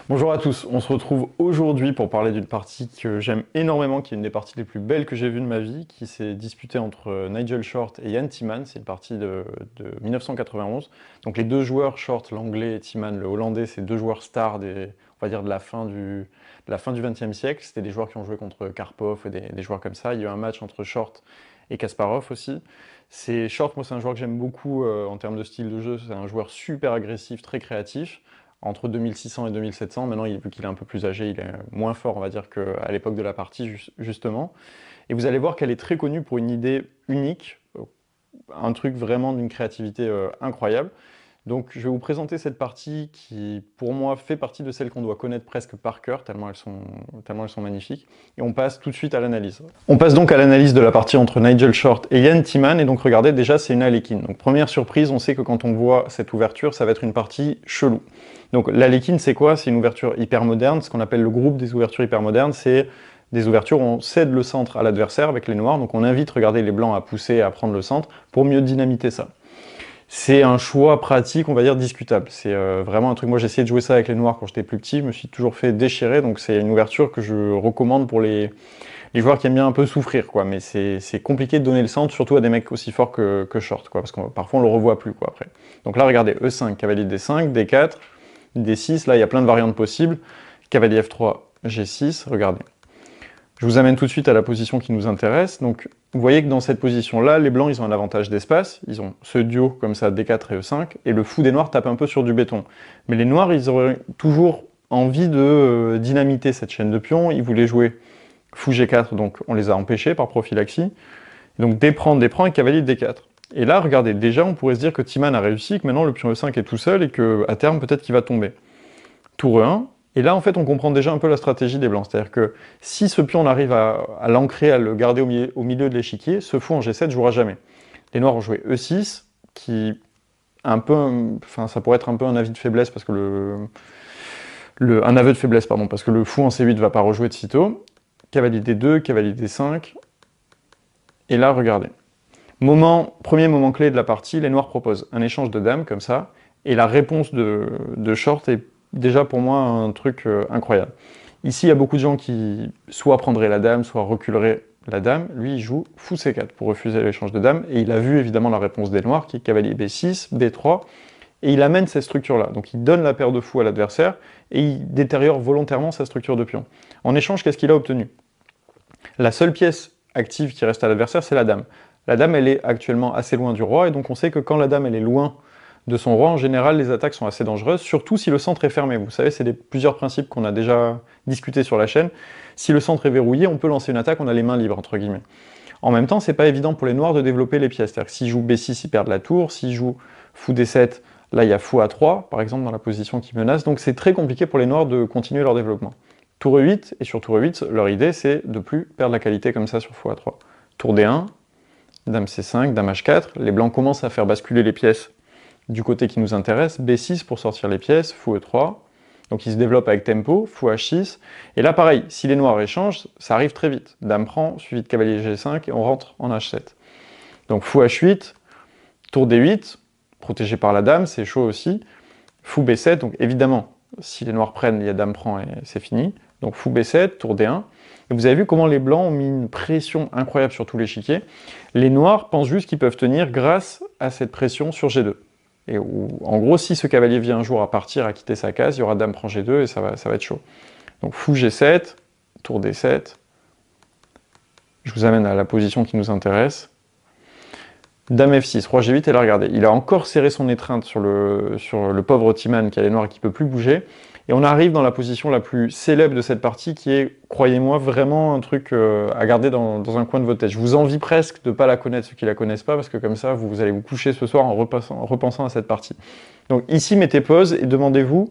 Bonjour à tous, on se retrouve aujourd'hui pour parler d'une partie que j'aime énormément, qui est une des parties les plus belles que j'ai vues de ma vie, qui s'est disputée entre Nigel Short et Jan Timman. C'est une partie de 1991. Donc les deux joueurs, Short l'anglais et Timman le hollandais, c'est deux joueurs stars on va dire de la fin du XXe siècle. C'était des joueurs qui ont joué contre Karpov et des joueurs comme ça. Il y a eu un match entre Short et Kasparov aussi. Short, moi c'est un joueur que j'aime beaucoup en termes de style de jeu. C'est un joueur super agressif, très créatif entre 2600 et 2700. Maintenant, vu qu'il est un peu plus âgé, il est moins fort, on va dire, qu'à l'époque de la partie, justement. Et vous allez voir qu'elle est très connue pour une idée unique, un truc vraiment d'une créativité incroyable. Donc je vais vous présenter cette partie qui, pour moi, fait partie de celles qu'on doit connaître presque par cœur, tellement elles sont magnifiques. Et on passe tout de suite à l'analyse. On passe donc à l'analyse de la partie entre Nigel Short et Jan Timman. Et donc regardez, déjà c'est une Alekhine. Donc première surprise, on sait que quand on voit cette ouverture, ça va être une partie chelou. Donc l'Alekhine, c'est quoi? C'est une ouverture hyper moderne. Ce qu'on appelle le groupe des ouvertures hyper modernes, c'est des ouvertures où on cède le centre à l'adversaire avec les noirs. Donc on invite, regardez, les blancs à pousser, à prendre le centre pour mieux dynamiter ça. C'est un choix pratique, on va dire, discutable. C'est vraiment un truc, moi j'ai essayé de jouer ça avec les noirs quand j'étais plus petit, je me suis toujours fait déchirer, donc c'est une ouverture que je recommande pour les joueurs qui aiment bien un peu souffrir, quoi. Mais c'est compliqué de donner le centre, surtout à des mecs aussi forts que Short, quoi, parce que parfois on le revoit plus, quoi, après. Donc là, regardez, E5, cavalier D5, D4, D6, là il y a plein de variantes possibles, cavalier F3, G6, regardez. Je vous amène tout de suite à la position qui nous intéresse. Donc, vous voyez que dans cette position-là, les blancs, ils ont un avantage d'espace. Ils ont ce duo comme ça, D4 et E5, et le fou des noirs tape un peu sur du béton. Mais les noirs, ils auraient toujours envie de dynamiter cette chaîne de pions. Ils voulaient jouer fou G4, donc on les a empêchés par prophylaxie. Et donc D prend et cavalier D4. Et là, regardez, déjà, on pourrait se dire que Timman a réussi, que maintenant le pion E5 est tout seul, et qu'à terme, peut-être qu'il va tomber. Tour E1, et là, en fait, on comprend déjà un peu la stratégie des blancs. C'est-à-dire que si ce pion, on arrive à l'ancrer, à le garder au milieu de l'échiquier, ce fou en G7 ne jouera jamais. Les noirs ont joué E6, qui un peu, enfin, ça pourrait être un peu un avis de faiblesse, parce que un aveu de faiblesse, pardon, parce que le fou en C8 ne va pas rejouer de sitôt. Cavalier D2, cavalier D5. Et là, regardez. Premier moment clé de la partie, les noirs proposent un échange de dames, comme ça, et la réponse de Short est déjà pour moi un truc incroyable. Ici, il y a beaucoup de gens qui soit prendraient la dame, soit reculeraient la dame. Lui, il joue fou C4 pour refuser l'échange de dame, et il a vu évidemment la réponse des noirs, qui est cavalier B6, B3, et il amène cette structure-là. Donc il donne la paire de fous à l'adversaire, et il détériore volontairement sa structure de pion. En échange, qu'est-ce qu'il a obtenu? La seule pièce active qui reste à l'adversaire, c'est la dame. La dame, elle est actuellement assez loin du roi, et donc on sait que quand la dame, elle est loin de son roi, en général, les attaques sont assez dangereuses, surtout si le centre est fermé. Vous savez, c'est plusieurs principes qu'on a déjà discutés sur la chaîne. Si le centre est verrouillé, on peut lancer une attaque, on a les mains libres, entre guillemets. En même temps, c'est pas évident pour les noirs de développer les pièces. C'est-à-dire que s'ils jouent B6, ils perdent la tour, s'ils jouent fou D7, là il y a fou A3, par exemple, dans la position qui menace, donc c'est très compliqué pour les noirs de continuer leur développement. Tour E8, et sur tour E8, leur idée, c'est de plus perdre la qualité comme ça sur fou A3. Tour D1, dame C5, dame H4, les blancs commencent à faire basculer les pièces du côté qui nous intéresse, B6 pour sortir les pièces, fou E3, donc il se développe avec tempo, fou H6, et là pareil, si les noirs échangent, ça arrive très vite, dame prend, suivi de cavalier G5, et on rentre en H7. Donc fou H8, tour D8, protégé par la dame, c'est chaud aussi, fou B7, donc évidemment, si les noirs prennent, il y a dame prend et c'est fini, donc fou B7, tour D1, et vous avez vu comment les blancs ont mis une pression incroyable sur tout l'échiquier. Les noirs pensent juste qu'ils peuvent tenir grâce à cette pression sur G2. Et en gros, si ce cavalier vient un jour à partir, à quitter sa case, il y aura dame prend G2 et ça va être chaud. Donc fou G7, tour D7. Je vous amène à la position qui nous intéresse. Dame F6, roi G8, et là regardez, il a encore serré son étreinte sur le pauvre Timman qui a les noirs et qui ne peut plus bouger. Et on arrive dans la position la plus célèbre de cette partie qui est, croyez-moi, vraiment un truc à garder dans un coin de votre tête. Je vous envie presque de ne pas la connaître, ceux qui ne la connaissent pas, parce que comme ça, vous allez vous coucher ce soir en repensant à cette partie. Donc ici, mettez pause et demandez-vous,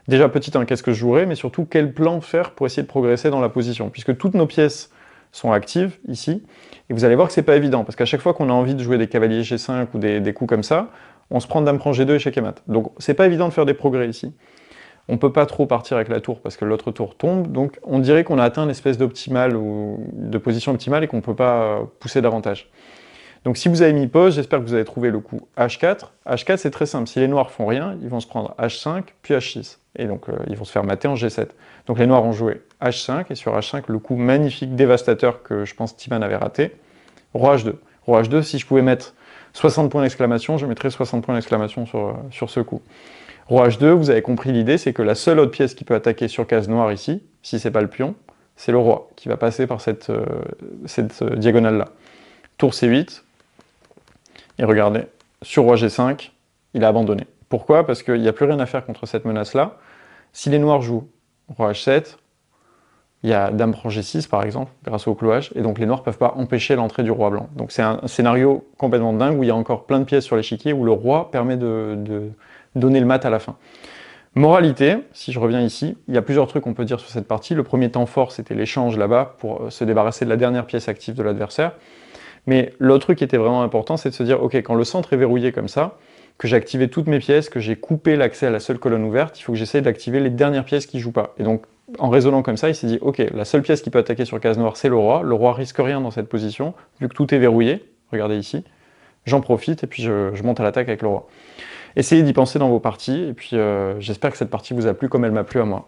déjà petit 1, qu'est-ce que je jouerai, mais surtout quel plan faire pour essayer de progresser dans la position, puisque toutes nos pièces sont actives ici, et vous allez voir que c'est pas évident, parce qu'à chaque fois qu'on a envie de jouer des cavaliers G5 ou des coups comme ça, on se prend dame prend G2 échec et mat. Donc c'est pas évident de faire des progrès ici. On ne peut pas trop partir avec la tour parce que l'autre tour tombe, donc on dirait qu'on a atteint une espèce d'optimal ou de position optimale et qu'on ne peut pas pousser davantage. Donc si vous avez mis pause, j'espère que vous avez trouvé le coup H4. H4, c'est très simple. Si les noirs font rien, ils vont se prendre H5, puis H6. Et donc ils vont se faire mater en G7. Donc les noirs ont joué H5, et sur H5, le coup magnifique, dévastateur que je pense Timan avait raté, Roi H2. Roi H2, si je pouvais mettre 60 points d'exclamation, je mettrais 60 points d'exclamation sur ce coup. Roi H2, vous avez compris l'idée, c'est que la seule autre pièce qui peut attaquer sur case noire ici, si c'est pas le pion, c'est le roi, qui va passer par cette diagonale-là. Tour C8, et regardez, sur Roi G5, il a abandonné. Pourquoi? Parce qu'il n'y a plus rien à faire contre cette menace-là. Si les noirs jouent Roi H7, il y a Dame prend G6 par exemple, grâce au clouage, et donc les noirs ne peuvent pas empêcher l'entrée du roi blanc. Donc c'est un scénario complètement dingue où il y a encore plein de pièces sur l'échiquier, où le roi permet de donner le mat à la fin. Moralité, si je reviens ici, il y a plusieurs trucs qu'on peut dire sur cette partie. Le premier temps fort, c'était l'échange là-bas pour se débarrasser de la dernière pièce active de l'adversaire. Mais l'autre truc qui était vraiment important, c'est de se dire, ok, quand le centre est verrouillé comme ça, que j'ai activé toutes mes pièces, que j'ai coupé l'accès à la seule colonne ouverte, il faut que j'essaye d'activer les dernières pièces qui ne jouent pas. Et donc, en raisonnant comme ça, il s'est dit, ok, la seule pièce qui peut attaquer sur case noire, c'est le roi risque rien dans cette position, vu que tout est verrouillé, regardez ici, j'en profite et puis je monte à l'attaque avec le roi. Essayez d'y penser dans vos parties, et puis j'espère que cette partie vous a plu comme elle m'a plu à moi.